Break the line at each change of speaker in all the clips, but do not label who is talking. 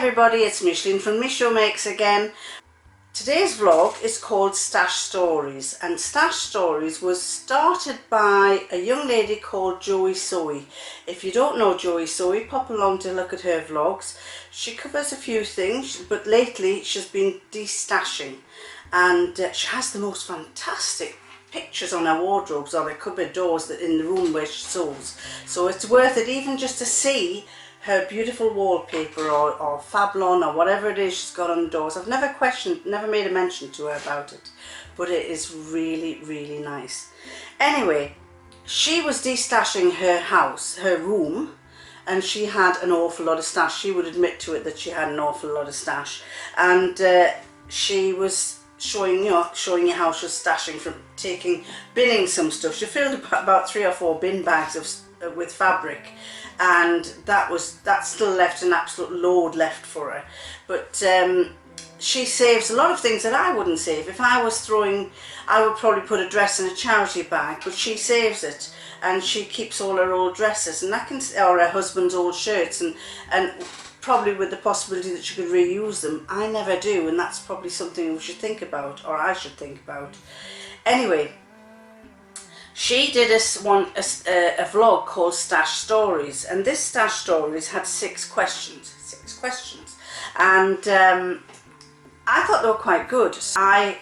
everybody, it's Micheline from Micho Makes again. Today's vlog is called Stash Stories, and Stash Stories was started by a young lady called JoeySewy. If you don't know JoeySewy, pop along to look at her vlogs. She covers a few things, but lately she's been de-stashing, and she has the most fantastic pictures on her wardrobes or her cupboard doors that in the room where she sews. So it's worth it even just to see her beautiful wallpaper or Fablon or whatever it is she's got on the doors. I've never made a mention to her about it, but it is really, really nice. Anyway, she was de-stashing her house, her room, and she had an awful lot of stash. She would admit to it that she had an awful lot of stash, and she was showing you how she was stashing from binning some stuff. She filled about 3 or 4 bin bags with fabric, and that still left an absolute load left for her. But she saves a lot of things that I wouldn't save. If I was throwing, I would probably put a dress in a charity bag, but she saves it, and she keeps all her old dresses, and or her husband's old shirts, and probably with the possibility that she could reuse them. I never do, and that's probably something we should think about, or I should think about. Anyway, she did a vlog called Stash Stories, and this Stash Stories had 6 questions. And I thought they were quite good. So I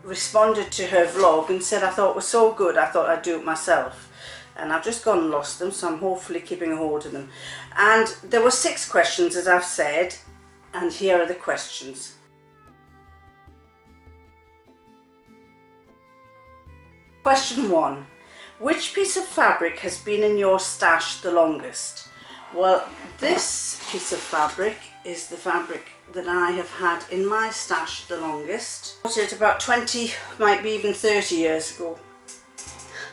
responded to her vlog and said I thought it was so good I thought I'd do it myself. And I've just gone and lost them, so I'm hopefully keeping a hold of them. And there were 6 questions, as I've said, and here are the questions. Question 1. Which piece of fabric has been in your stash the longest? Well, this piece of fabric is the fabric that I have had in my stash the longest. I bought it about 20, might be even 30 years ago.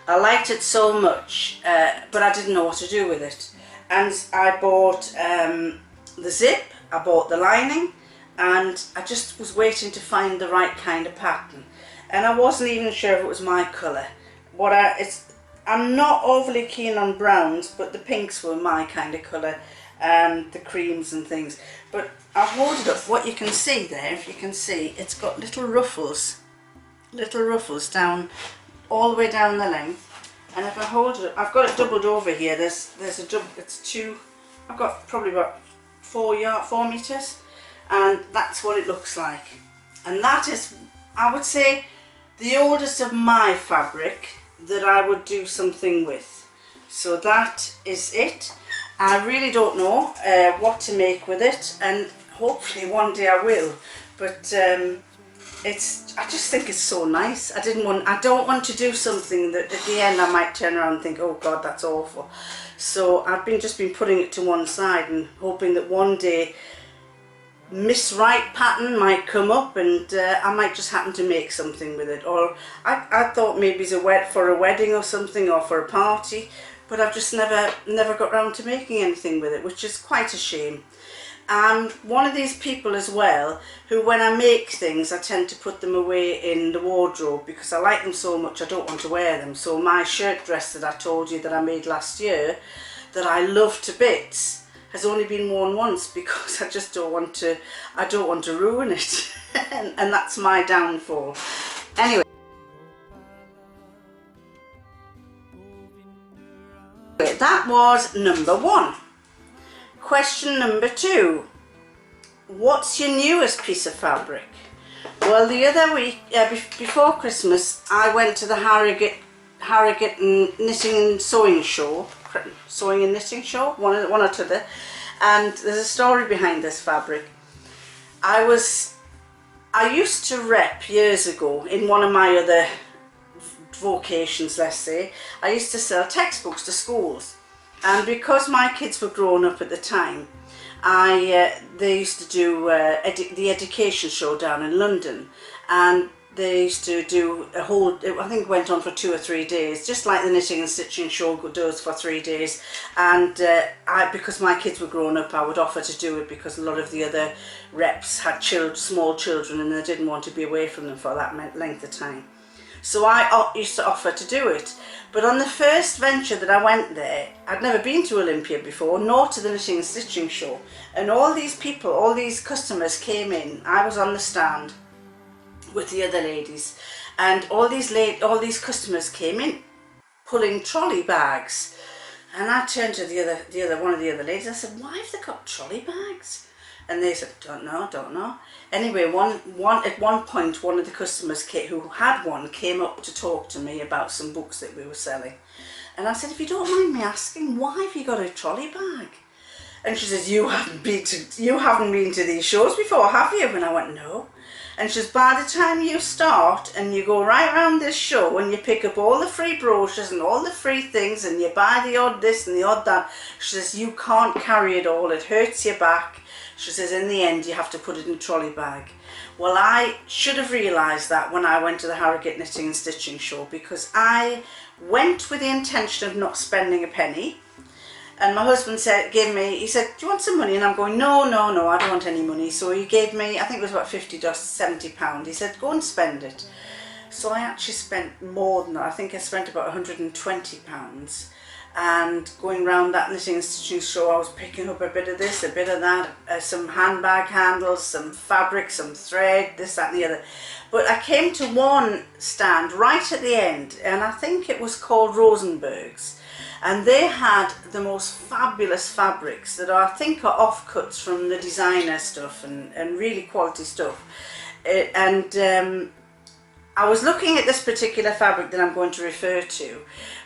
I liked it so much, but I didn't know what to do with it. And I bought the zip, I bought the lining, and I just was waiting to find the right kind of pattern. And I wasn't even sure if it was my colour. I'm not overly keen on browns, but the pinks were my kind of colour, and the creams and things. But I'll hold it up. What you can see there, if you can see, it's got little ruffles down, all the way down the length. And if I hold it up, I've got it doubled over here. There's a double. It's 2. I've got probably about 4 meters, and that's what it looks like. And that is, I would say, the oldest of my fabric that I would do something with. So that is it. I really don't know what to make with it, and hopefully one day I will. But I just think it's so nice. I don't want to do something that at the end I might turn around and think, oh God, that's awful. So I've just been putting it to one side and hoping that one day Miss Right pattern might come up, and I might just happen to make something with it. Or I thought maybe it's for a wedding or something, or for a party, but I've just never got round to making anything with it, which is quite a shame. I'm one of these people as well who, when I make things, I tend to put them away in the wardrobe because I like them so much I don't want to wear them. So my shirt dress that I told you that I made last year, that I love to bits, has only been worn once because I just don't want to ruin it. and that's my downfall. Anyway, that was number 1. Question number 2. What's your newest piece of fabric? Well, the other week, before Christmas, I went to the Harrogate Knitting and Sewing Show. Sewing and Knitting Show, one or t'other, and there's a story behind this fabric. I used to rep years ago in one of my other vocations, let's say. I used to sell textbooks to schools, and because my kids were growing up at the time, they used to do the education show down in London, and they used to do a whole, I think it went on for 2 or 3 days, just like the knitting and stitching show does for 3 days. And because my kids were growing up, I would offer to do it because a lot of the other reps had small children and they didn't want to be away from them for that length of time. So I used to offer to do it. But on the first venture that I went there, I'd never been to Olympia before, nor to the Knitting and Stitching Show. And all these people, all these customers came in. I was on the stand with the other ladies, and all these customers came in pulling trolley bags. And I turned to one of the other ladies. I said, "Why have they got trolley bags?" And they said, don't know. Anyway, at one point, one of the customers who had one came up to talk to me about some books that we were selling. And I said, "If you don't mind me asking, why have you got a trolley bag?" And she says, you haven't been to these shows before, have you?" And I went, "No." And she says, "By the time you start and you go right around this show and you pick up all the free brochures and all the free things and you buy the odd this and the odd that," she says, "you can't carry it all. It hurts your back." She says, "In the end, you have to put it in a trolley bag." Well, I should have realised that when I went to the Harrogate Knitting and Stitching Show, because I went with the intention of not spending a penny. And my husband he said, "Do you want some money?" And I'm going, no, I don't want any money. So he gave me, I think it was about £50 to £70. He said, "Go and spend it." So I actually spent more than that. I think I spent about £120. And going round that Knitting and Stitching Show, I was picking up a bit of this, a bit of that, some handbag handles, some fabric, some thread, this, that and the other. But I came to one stand right at the end, and I think it was called Rosenberg's. And they had the most fabulous fabrics that I think are offcuts from the designer stuff and really quality stuff. I was looking at this particular fabric that I'm going to refer to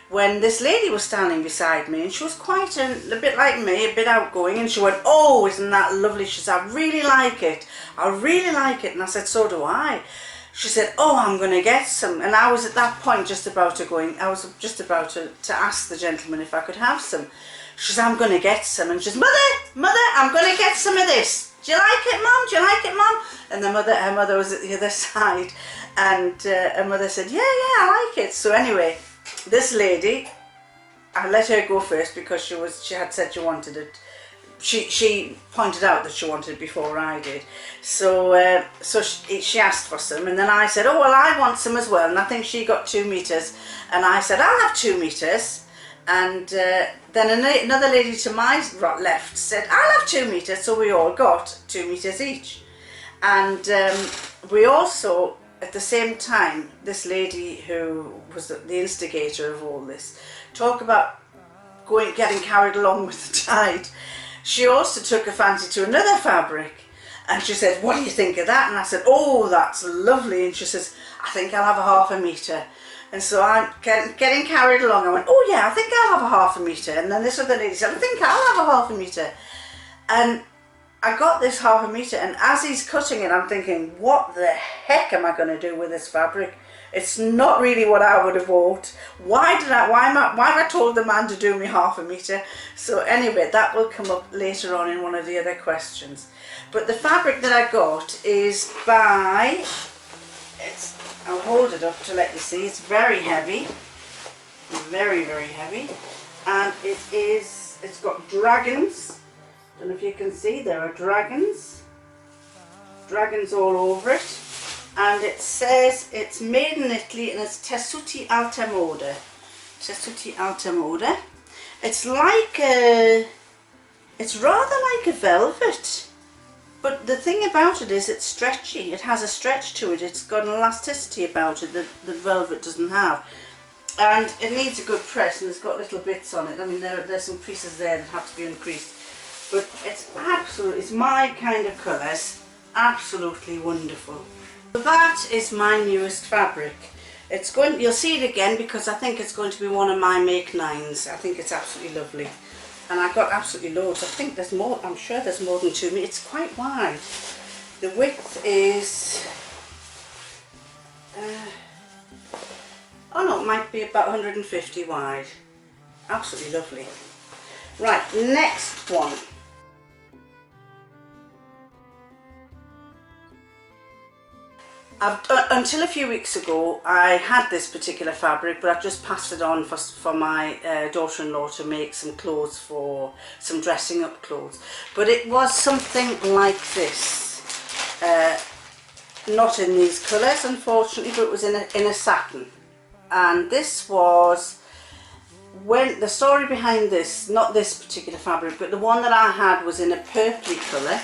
when this lady was standing beside me, and she was quite a bit like me, a bit outgoing, and she went, "Oh, isn't that lovely?" She said, "I really like it. I really like it." And I said, "So do I." She said, "Oh, I'm going to get some." And I was at that point just about to ask the gentleman if I could have some. She said, "I'm going to get some." And she says, Mother, I'm going to get some of this. "Do you like it, Mum? Do you like it, Mum?" And her mother was at the other side, and her mother said, "Yeah, I like it." So anyway, this lady, I let her go first because she had said she wanted it. She pointed out that she wanted it before I did. So she asked for some, and then I said, "Oh, well, I want some as well." And I think she got 2 meters, and I said, "I'll have 2 meters." And then another lady to my left said, "I'll have 2 meters." So we all got 2 meters each. And we also, at the same time, this lady who was the instigator of all this, talk about getting carried along with the tide. She also took a fancy to another fabric, and she said, "What do you think of that?" And I said, "Oh, that's lovely." And she says, "I think I'll have a ½ meter." And so I'm getting carried along. I went, "Oh yeah, I think I'll have a ½ meter." And then this other lady said, "I think I'll have a ½ meter." And I got this ½ meter, and as he's cutting it, I'm thinking, what the heck am I going to do with this fabric? It's not really what I would have bought. Why have I told the man to do me ½ meter? So anyway, that will come up later on in one of the other questions. But the fabric that I got is by, I'll hold it up to let you see, it's very heavy, very, very heavy. And it's got dragons. I don't know if you can see, there are dragons all over it. And it says it's made in Italy, and it's tessuti alta moda. Tessuti alta moda. It's rather like a velvet, but the thing about it is it's stretchy. It has a stretch to it. It's got an elasticity about it that the velvet doesn't have, and it needs a good press. And it's got little bits on it. I mean, there's some creases there that have to be uncreased, but it's my kind of colours. Absolutely wonderful. That is my newest fabric. You'll see it again because I think it's going to be one of my make 9s. I think it's absolutely lovely. And I got absolutely loads. I think there's more, I'm sure there's more than 2 meters. It's quite wide. The width is, oh no, it might be about 150 wide. Absolutely lovely. Right, next one. Until a few weeks ago, I had this particular fabric, but I've just passed it on for my daughter-in-law to make some clothes, for some dressing up clothes. But it was something like this. not in these colours unfortunately, but it was in a satin. And this was, when the story behind this, not this particular fabric, but the one that I had was in a purpley colour.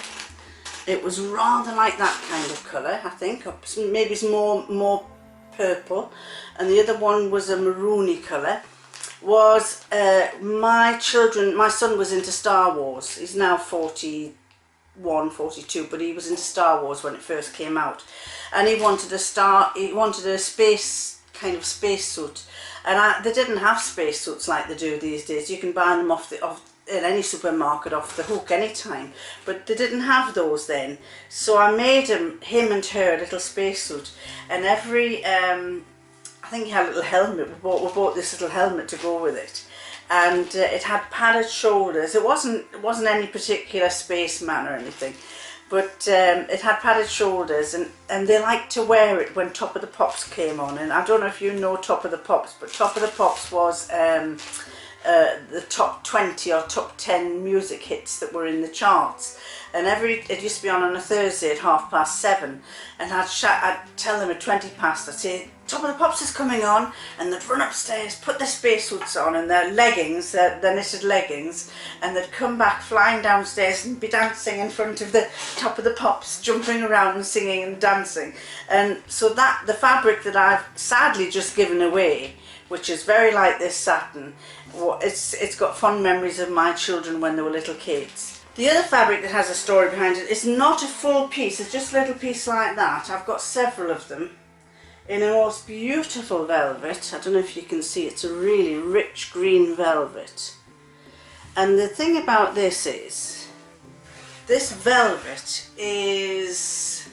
It was rather like that kind of colour, I think, or maybe it's more purple, and the other one was a maroony colour. Was my son was into Star Wars. He's now 41, 42, but he was into Star Wars when it first came out, and he wanted a space suit, and they didn't have space suits like they do these days. You can buy them in any supermarket off the hook anytime, but they didn't have those then. So I made him and her a little spacesuit, and every I think he had a little helmet. We bought this little helmet to go with it, and it had padded shoulders. It wasn't any particular spaceman or anything, but it had padded shoulders, and they liked to wear it when Top of the Pops came on. And I don't know if you know Top of the Pops, but Top of the Pops was the top 20 or top 10 music hits that were in the charts, and it used to be on a Thursday at 7:30, and I'd tell them at 20 past, I'd say Top of the Pops is coming on, and they'd run upstairs, put their spacesuits on and their leggings, their knitted leggings, and they'd come back flying downstairs and be dancing in front of the Top of the Pops, jumping around and singing and dancing. And so that the fabric that I've sadly just given away, which is very like this satin, it's got fond memories of my children when they were little kids. The other fabric that has a story behind it is not a full piece, it's just a little piece like that. I've got several of them in a most beautiful velvet. I don't know if you can see, it's a really rich green velvet. And the thing about this is, this velvet is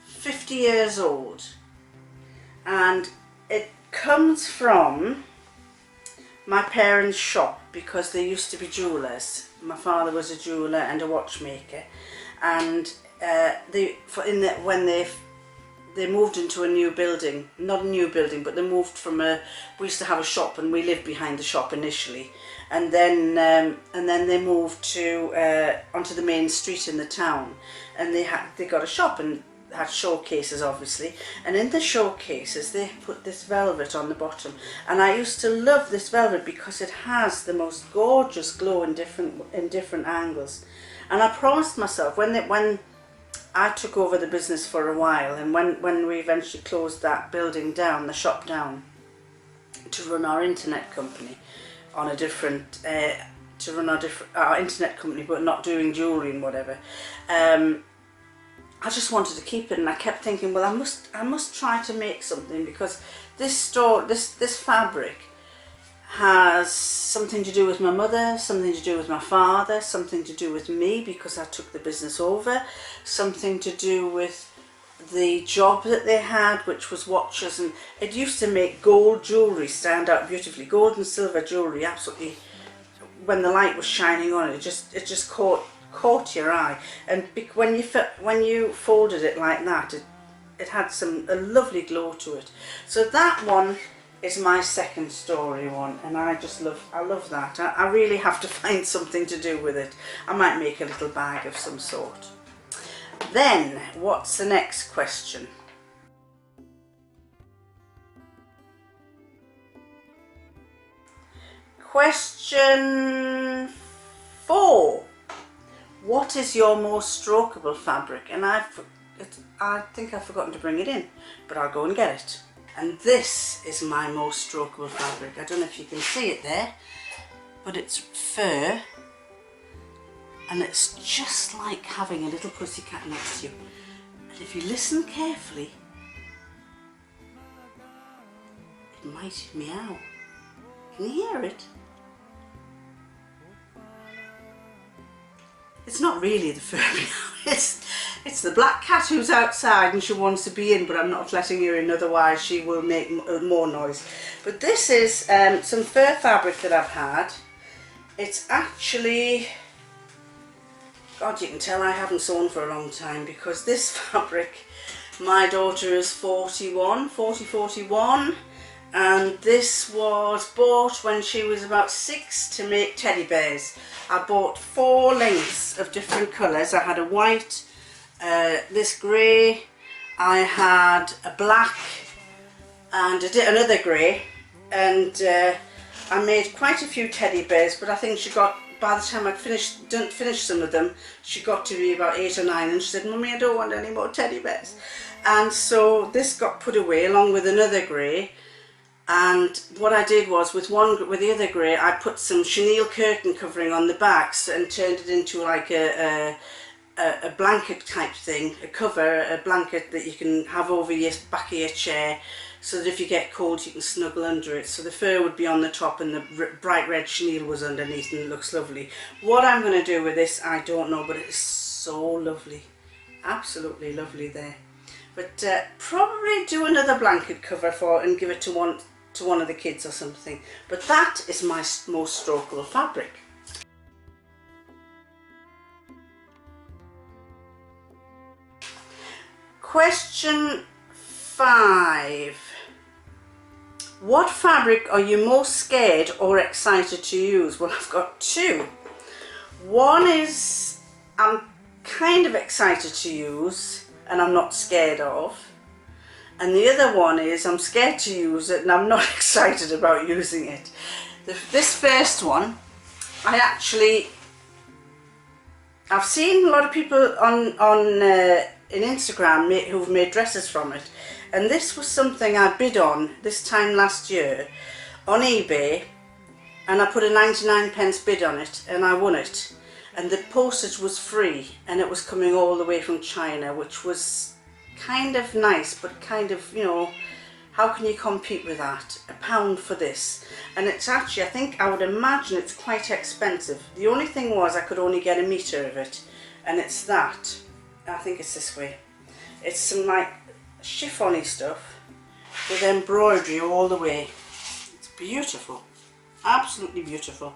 50 years old, and it comes from my parents' shop, because they used to be jewellers. My father was a jeweller and a watchmaker, and when they moved into a new building, not a new building, but they moved from we used to have a shop, and we lived behind the shop initially, and then they moved onto the main street in the town, and they got a shop and had showcases obviously, and in the showcases they put this velvet on the bottom, and I used to love this velvet because it has the most gorgeous glow in different angles. And I promised myself when I took over the business for a while, and when we eventually closed that building down, the shop down, to run our internet company on a different our internet company, but not doing jewellery and whatever, I just wanted to keep it, and I kept thinking, well, I must try to make something, because this fabric has something to do with my mother, something to do with my father, something to do with me because I took the business over, something to do with the job that they had, which was watches, and it used to make gold jewellery stand out beautifully, gold and silver jewellery, absolutely, when the light was shining on it, it just caught your eye. And when you folded it like that, it had a lovely glow to it. So that one is my second story one, and I love that. I really have to find something to do with it. I might make a little bag of some sort. Then what's the next question? Question 4. What is your most strokeable fabric? And I think I've forgotten to bring it in, but I'll go and get it. And this is my most strokeable fabric. I don't know if you can see it there, but it's fur, and it's just like having a little pussycat next to you. And if you listen carefully, it might meow. Can you hear it? It's not really the fur meow, it's the black cat who's outside and she wants to be in, but I'm not letting her in, otherwise she will make more noise. But this is some fur fabric that I've had. It's actually, God, you can tell I haven't sewn for a long time, because this fabric, my daughter is 41, and this was bought when she was about 6 to make teddy bears. I bought 4 lengths of different colours. I had a white, this grey, I had a black and another grey, and I made quite a few teddy bears, but I think she got, by the time I'd finished some of them, she got to be about 8 or 9, and she said, "Mummy, I don't want any more teddy bears." And so this got put away along with another grey. And what I did was, with the other grey, I put some chenille curtain covering on the backs and turned it into like a blanket type thing, a blanket that you can have over your back of your chair, so that if you get cold you can snuggle under it. So the fur would be on the top and the bright red chenille was underneath, and it looks lovely. What I'm going to do with this, I don't know, but it's so lovely, absolutely lovely there. But probably do another blanket cover for it and give it to one of the kids or something. But that is my most strokeable fabric. Question 5. What fabric are you most scared or excited to use? Well, I've got two. One is I'm kind of excited to use and I'm not scared of. And the other one is I'm scared to use it and I'm not excited about using it. This first one, I've seen a lot of people on in Instagram who've made dresses from it, and this was something I bid on this time last year on eBay, and I put a 99p bid on it and I won it, and the postage was free, and it was coming all the way from China, which was kind of nice, but kind of, you know, how can you compete with that? £1 for this. And it's actually, I would imagine it's quite expensive. The only thing was I could only get a metre of it, and it's that. I think it's this way. It's some like chiffony stuff with embroidery all the way. It's beautiful, absolutely beautiful.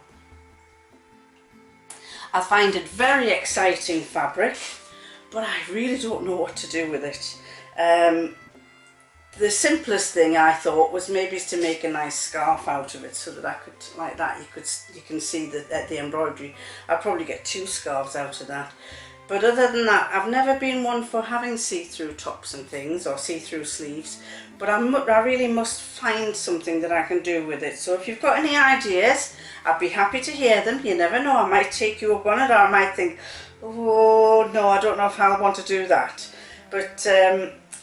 I find it very exciting fabric, but I really don't know what to do with it. The simplest thing I thought was maybe to make a nice scarf out of it, so that I could, like that, you can see the embroidery. I'd probably get 2 scarves out of that. But other than that, I've never been one for having see-through tops and things, or see-through sleeves, but I really must find something that I can do with it. So if you've got any ideas, I'd be happy to hear them. You never know, I might take you up on it, or I might think, oh no, I don't know if I want to do that. But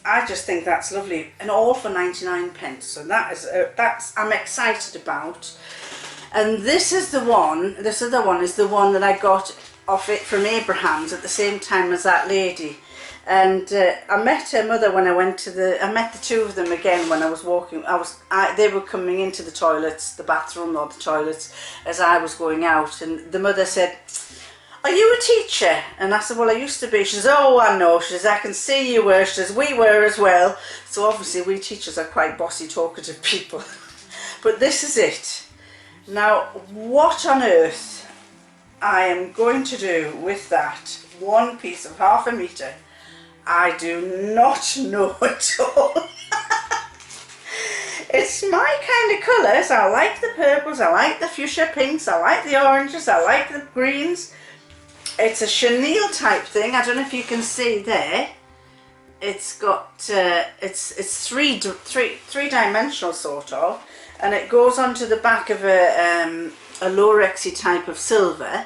I just think that's lovely, and all for 99p. So that's I'm excited about. And this is the one. This other one is the one that I got off it from Abraham's at the same time as that lady. And I met her mother when I went to I met the two of them again when I was walking. They were coming into the toilets, the bathroom or the toilets, as I was going out, and the mother said, "Are you a teacher?" And I said, "Well, I used to be." She says, "Oh, I know." She says, "I can see you were." She says, "We were as well." So obviously we teachers are quite bossy, talkative people. But this is it. Now, what on earth I am going to do with that one piece of ½ metre, I do not know at all. It's my kind of colours. I like the purples, I like the fuchsia pinks, I like the oranges, I like the greens. It's a chenille type thing. I don't know if you can see there. It's got it's three-dimensional sort of, and it goes onto the back of a lorexy type of silver.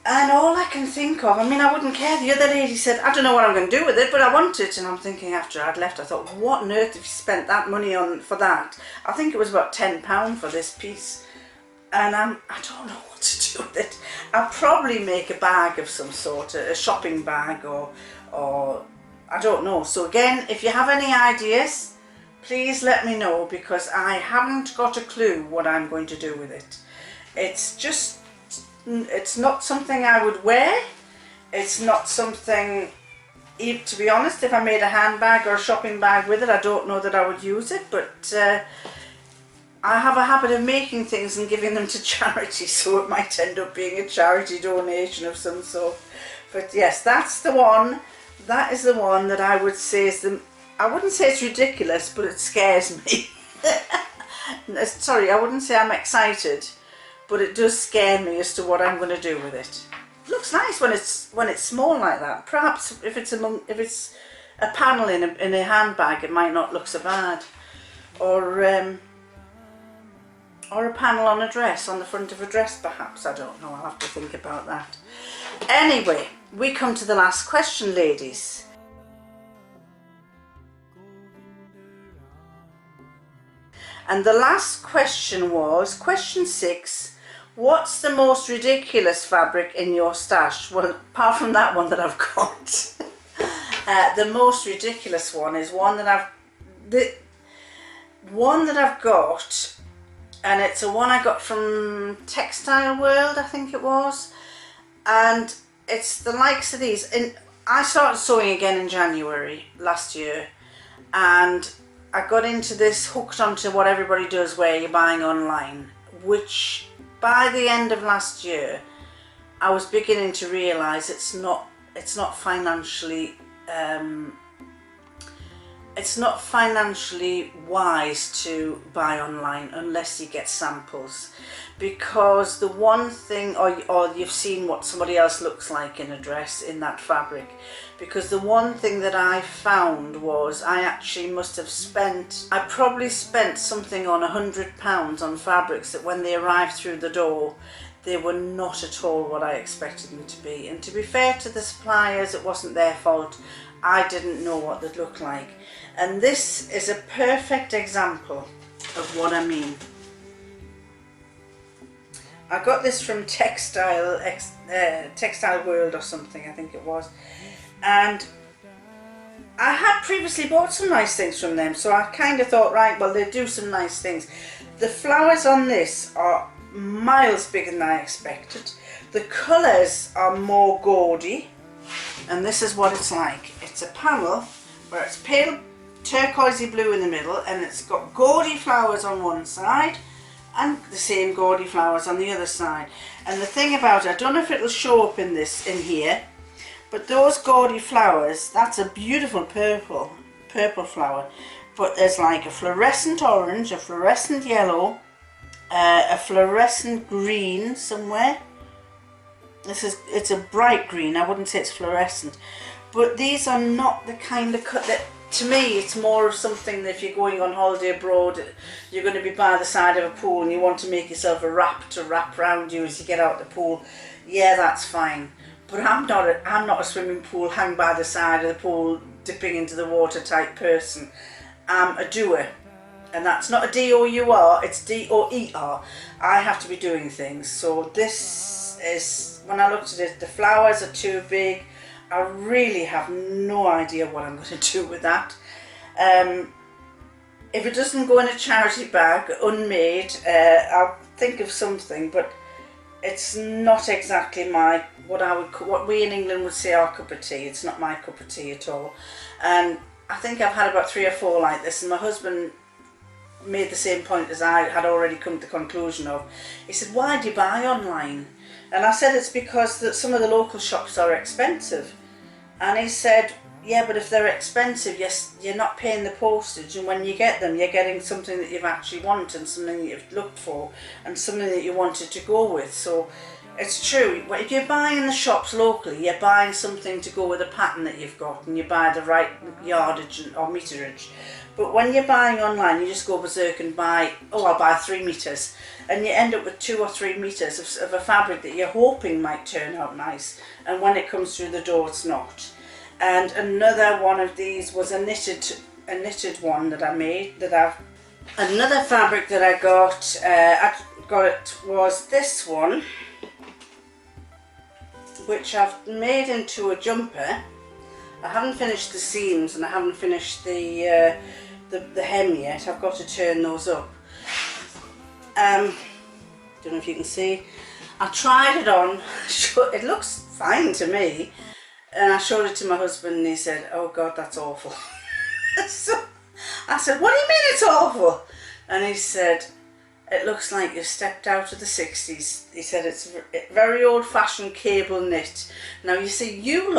And all I can think of, I mean, I wouldn't care. The other lady said, "I don't know what I'm going to do with it, but I want it." And I'm thinking, after I'd left, I thought, what on earth have you spent that money on for that? I think it was about £10 for this piece. And I don't know what to do with it. I'll probably make a bag of some sort, a shopping bag, or I don't know. So again, if you have any ideas, please let me know, because I haven't got a clue what I'm going to do with it. It's not something I would wear. It's not something, to be honest, if I made a handbag or a shopping bag with it, I don't know that I would use it, but I have a habit of making things and giving them to charity, so it might end up being a charity donation of some sort. But yes, that's the one. That is the one that I would say is I wouldn't say it's ridiculous, but it scares me. Sorry, I wouldn't say I'm excited, but it does scare me as to what I'm going to do with it. It looks nice when it's small like that. Perhaps if it's a panel in a handbag, it might not look so bad. Or a panel on a dress, on the front of a dress perhaps, I don't know, I'll have to think about that. Anyway, we come to the last question, ladies. And the last question was, question 6, what's the most ridiculous fabric in your stash? Well, apart from that one that I've got, the most ridiculous one is one that I've got, and it's a one I got from Textile World, I think it was, and it's the likes of these. I started sewing again in January last year, and I got into this, hooked onto what everybody does where you're buying online, which by the end of last year I was beginning to realise it's not financially wise to buy online unless you get samples, because the one thing, or you've seen what somebody else looks like in a dress in that fabric, because the one thing that I found was I probably spent something on £100 on fabrics that when they arrived through the door they were not at all what I expected them to be. And to be fair to the suppliers, it wasn't their fault. I didn't know what they'd look like. And this is a perfect example of what I mean. I got this from Textile World or something, I think it was. And I had previously bought some nice things from them, so I kind of thought, right, well, they do some nice things. The flowers on this are miles bigger than I expected. The colours are more gaudy, and this is what it's like. It's a panel where it's pale turquoisey blue in the middle, and it's got gaudy flowers on one side and the same gaudy flowers on the other side. And the thing about it, I don't know if it'll show up in here, but those gaudy flowers, that's a beautiful purple flower, but there's like a fluorescent orange, a fluorescent yellow, a fluorescent green somewhere. It's a bright green, I wouldn't say it's fluorescent, but these are not the kind of cut that, to me, it's more of something that if you're going on holiday abroad, you're going to be by the side of a pool and you want to make yourself a wrap to wrap around you as you get out the pool. Yeah, that's fine. But I'm not a swimming pool, hang by the side of the pool, dipping into the water type person. I'm a doer. And that's not a D-O-U-R, it's D-O-E-R. I have to be doing things. So this is, when I looked at it, the flowers are too big. I really have no idea what I'm going to do with that. If it doesn't go in a charity bag, unmade, I'll think of something, but it's not exactly what we in England would say our cup of tea. It's not my cup of tea at all. And I think I've had about 3 or 4 like this, and my husband made the same point as I had already come to the conclusion of. He said, why do you buy online? And I said, it's because some of the local shops are expensive. And he said, yeah, but if they're expensive, yes, you're not paying the postage, and when you get them, you're getting something that you've actually wanted, and something that you've looked for, and something that you wanted to go with. So it's true, if you're buying in the shops locally, you're buying something to go with a pattern that you've got, and you buy the right yardage or meterage. But when you're buying online, you just go berserk and buy, oh, I'll buy 3 meters, and you end up with 2 or 3 meters of a fabric that you're hoping might turn out nice, and when it comes through the door, it's not. And another one of these was a knitted one that I made. Another fabric that I got was this one, which I've made into a jumper. I haven't finished the seams and I haven't finished the hem yet. I've got to turn those up. Don't know if you can see. I tried it on. It looks fine to me. And I showed it to my husband and he said, oh God, that's awful. So I said, what do you mean it's awful? And he said, it looks like you've stepped out of the 60s. He said, it's very old-fashioned cable knit. Now you see, you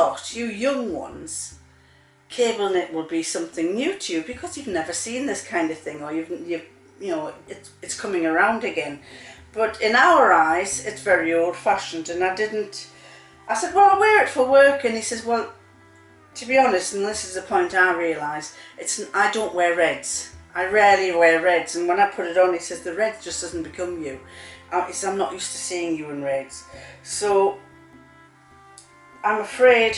young ones, cable knit will be something new to you because you've never seen this kind of thing, or it's coming around again. But in our eyes, it's very old-fashioned, and I didn't I said, well, I wear it for work, and he says, well, to be honest, and this is the point I realise, I don't wear reds. I rarely wear reds, and when I put it on, he says, the red just doesn't become you. He says, I'm not used to seeing you in reds. So I'm afraid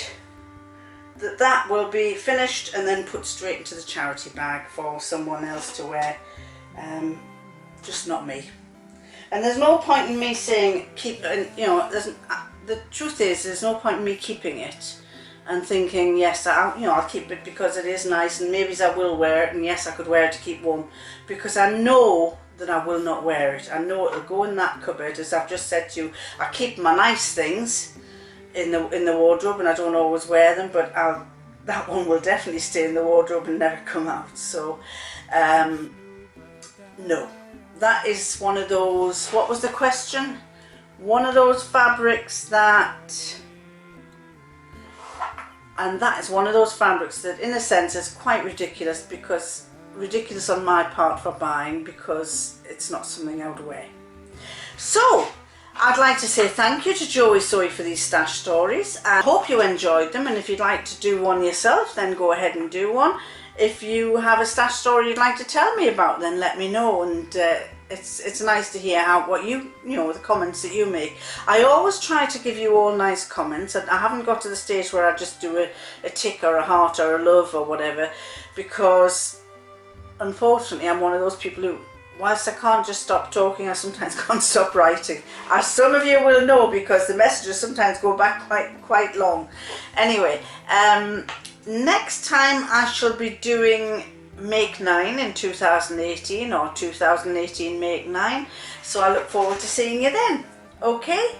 that will be finished and then put straight into the charity bag for someone else to wear, just not me. And there's no point in me saying the truth is there's no point in me keeping it and thinking, yes, I'll keep it because it is nice, and maybe I will wear it, and yes, I could wear it to keep warm, because I know that I will not wear it. I know it'll go in that cupboard. As I've just said to you, I keep my nice things in the wardrobe, and I don't always wear them, but that one will definitely stay in the wardrobe and never come out. So no, that is one of those, what was the question? One of those fabrics that, and that is one of those fabrics that in a sense is quite ridiculous, because ridiculous on my part for buying, because it's not something I would wear. So I'd like to say thank you to JoeySewy for these stash stories. I hope you enjoyed them, and if you'd like to do one yourself, then go ahead and do one. If you have a stash story you'd like to tell me about, then let me know, and it's nice to hear what the comments that you make. I always try to give you all nice comments, and I haven't got to the stage where I just do a tick or a heart or a love or whatever, because unfortunately I'm one of those people who, whilst I can't just stop talking, I sometimes can't stop writing, as some of you will know, because the messages sometimes go back quite long. Anyway, next time I shall be doing Make 9 in 2018, or 2018 Make 9, so I look forward to seeing you then. Okay?